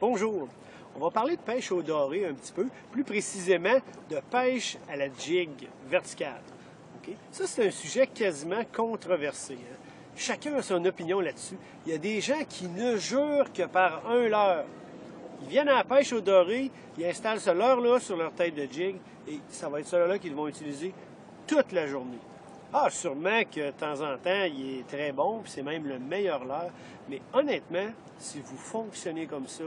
Bonjour. On va parler de pêche au doré un petit peu, plus précisément de pêche à la jig verticale. Okay? Ça, c'est un sujet quasiment controversé. Hein? Chacun a son opinion là-dessus. Il y a des gens qui ne jurent que par un leurre. Ils viennent à la pêche au doré, ils installent ce leurre-là sur leur tête de jig et ça va être ce leurre-là qu'ils vont utiliser toute la journée. Ah, sûrement que de temps en temps, il est très bon, puis c'est même le meilleur leurre. Mais honnêtement, si vous fonctionnez comme ça,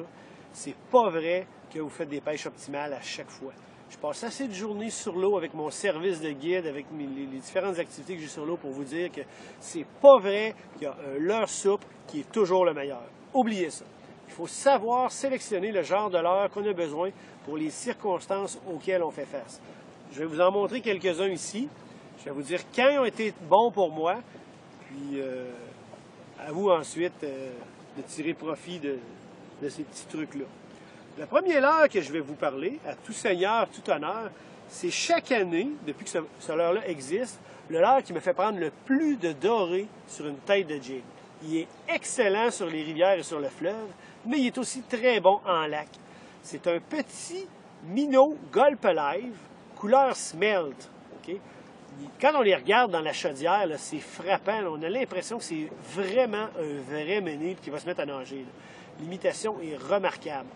c'est pas vrai que vous faites des pêches optimales à chaque fois. Je passe assez de journées sur l'eau avec mon service de guide, avec les différentes activités que j'ai sur l'eau pour vous dire que c'est pas vrai qu'il y a un leurre souple qui est toujours le meilleur. Oubliez ça. Il faut savoir sélectionner le genre de leurre qu'on a besoin pour les circonstances auxquelles on fait face. Je vais vous en montrer quelques-uns ici. Je vais vous dire quand ils ont été bons pour moi, puis à vous ensuite de tirer profit de ces petits trucs-là. Le premier leurre que je vais vous parler, à tout seigneur, tout honneur, c'est chaque année, depuis que ce leurre-là existe, le leurre qui me fait prendre le plus de dorés sur une tête de jig. Il est excellent sur les rivières et sur le fleuve, mais il est aussi très bon en lac. C'est un petit minnow Gulp Alive, couleur smelt. Okay? Quand on les regarde dans la chaudière, c'est frappant. Là, on a l'impression que c'est vraiment un vrai ménil qui va se mettre à nager. L'imitation est remarquable.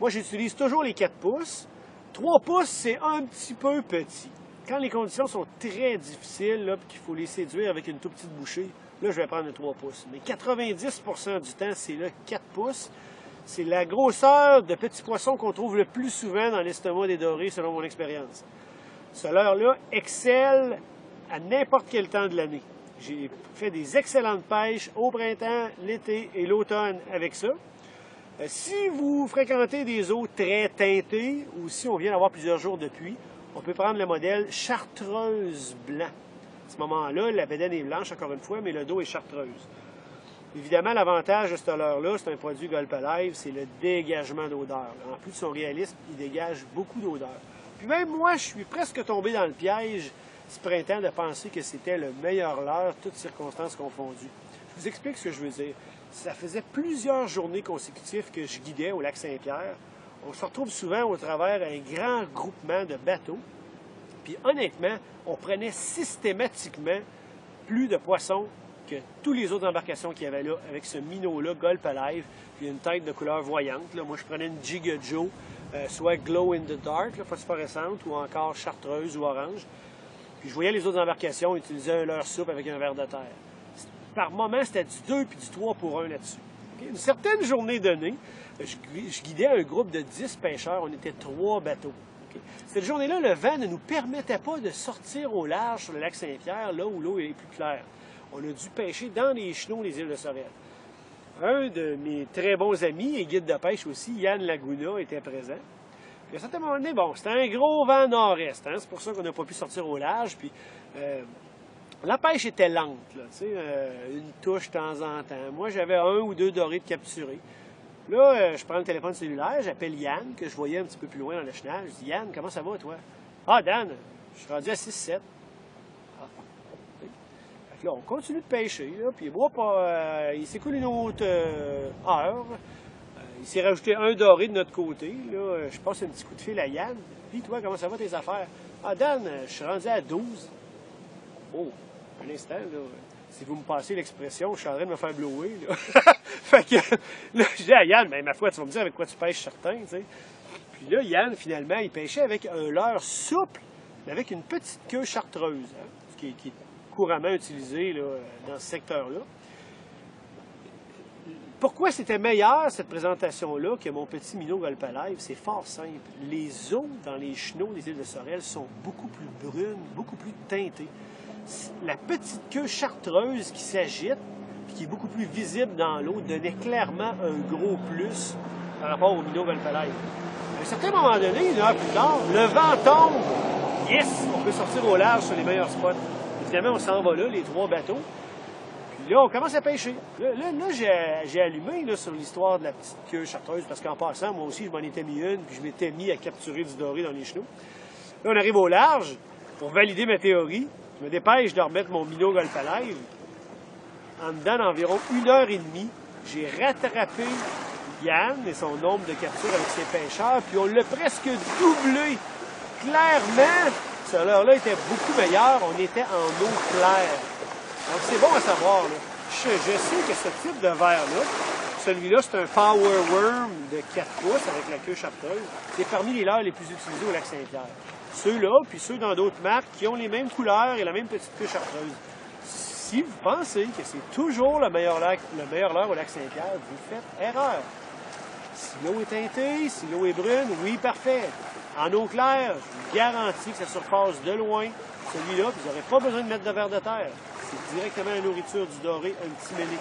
Moi, j'utilise toujours les 4 pouces. 3 pouces, c'est un petit peu petit. Quand les conditions sont très difficiles, là, qu'il faut les séduire avec une toute petite bouchée, là, je vais prendre le 3 pouces. Mais 90% du temps, c'est le 4 pouces. C'est la grosseur de petits poissons qu'on trouve le plus souvent dans l'estomac des dorés, selon mon expérience. Ce leurre-là excelle à n'importe quel temps de l'année. J'ai fait des excellentes pêches au printemps, l'été et l'automne avec ça. Si vous fréquentez des eaux très teintées ou si on vient d'avoir plusieurs jours de pluie, on peut prendre le modèle chartreuse blanc. À ce moment-là, la bédaine est blanche, encore une fois, mais le dos est chartreuse. Évidemment, l'avantage de ce leurre-là, c'est un produit Gulp Alive, c'est le dégagement d'odeur. En plus de son réalisme, il dégage beaucoup d'odeur. Puis même moi, je suis presque tombé dans le piège ce printemps de penser que c'était le meilleur leurre, toutes circonstances confondues. Je vous explique ce que je veux dire. Ça faisait plusieurs journées consécutives que je guidais au lac Saint-Pierre. On se retrouve souvent au travers d'un grand groupement de bateaux. Puis honnêtement, on prenait systématiquement plus de poissons que toutes les autres embarcations qu'il y avait là, avec ce minnow-là, Gulp Alive, puis une tête de couleur voyante. Là. Moi, je prenais une Jig Joe, soit Glow in the Dark, là, phosphorescente, ou encore chartreuse ou orange. Puis je voyais les autres embarcations utiliser un leurre souple avec un ver de terre. Par moment, c'était du 2 puis du 3 pour 1 là-dessus. Okay? Une certaine journée donnée, je guidais un groupe de 10 pêcheurs. On était 3 bateaux. Okay? Cette journée-là, le vent ne nous permettait pas de sortir au large sur le lac Saint-Pierre, là où l'eau est plus claire. On a dû pêcher dans les chenaux des îles de Sorel. Un de mes très bons amis et guide de pêche aussi, Yann Laguna, était présent. Puis à un certain moment donné, bon, c'était un gros vent nord-est. Hein? C'est pour ça qu'on n'a pas pu sortir au large. Puis la pêche était lente, là, une touche de temps en temps. Moi, j'avais 1 ou 2 dorés de capturer. Là, je prends le téléphone cellulaire, j'appelle Yann, que je voyais un petit peu plus loin dans le chenal. Je dis, Yann, comment ça va, toi? Ah, Dan, je suis rendu à 6-7. Ah. Fait que là, on continue de pêcher, là, puis il s'écoule une autre heure. Il s'est rajouté un doré de notre côté. Là, je passe un petit coup de fil à Yann. Puis, toi, comment ça va tes affaires? Ah, Dan, je suis rendu à 12. Oh, un instant, là, si vous me passez l'expression, je suis en train de me faire blower, là. Fait que, là, je dis à Yann, mais ma foi, tu vas me dire avec quoi tu pêches certain, tu sais. Puis là, Yann, finalement, il pêchait avec un leurre souple, mais avec une petite queue chartreuse, hein, ce qui est couramment utilisé là, dans ce secteur-là. Pourquoi c'était meilleur, cette présentation-là, que mon petit minnow Gulp Alive? C'est fort simple. Les eaux dans les chenaux des îles de Sorel sont beaucoup plus brunes, beaucoup plus teintées. La petite queue chartreuse qui s'agite, puis qui est beaucoup plus visible dans l'eau, donnait clairement un gros plus par rapport au minnow Gulp Alive. À un certain moment donné, 1 heure plus tard, le vent tombe. Yes! On peut sortir au large sur les meilleurs spots. Évidemment, on s'en va là, les 3 bateaux. Puis là, on commence à pêcher. Là j'ai allumé là, sur l'histoire de la petite queue chartreuse, parce qu'en passant, moi aussi, je m'en étais mis une, puis je m'étais mis à capturer du doré dans les chenaux. Là, on arrive au large. Pour valider ma théorie, je me dépêche de remettre mon minnow Gulp Alive. En dedans d'environ 1 heure et demie, j'ai rattrapé Yann et son nombre de captures avec ses pêcheurs, puis on l'a presque doublé. Clairement, ce leurre-là était beaucoup meilleur. On était en eau claire. Donc, c'est bon à savoir. Là. Je sais que ce type de verre-là, celui-là, c'est un Power Worm de 4 pouces avec la queue chartreuse. C'est parmi les leurres les plus utilisés au lac Saint-Pierre. Ceux-là, puis ceux dans d'autres marques qui ont les mêmes couleurs et la même petite queue chartreuse. Si vous pensez que c'est toujours le meilleur leurre au lac Saint-Pierre, vous faites erreur. Si l'eau est teintée, si l'eau est brune, oui, parfait. En eau claire, je vous garantis que ça surpasse de loin celui-là, vous n'aurez pas besoin de mettre de verre de terre. C'est directement la nourriture du doré, un petit ménic.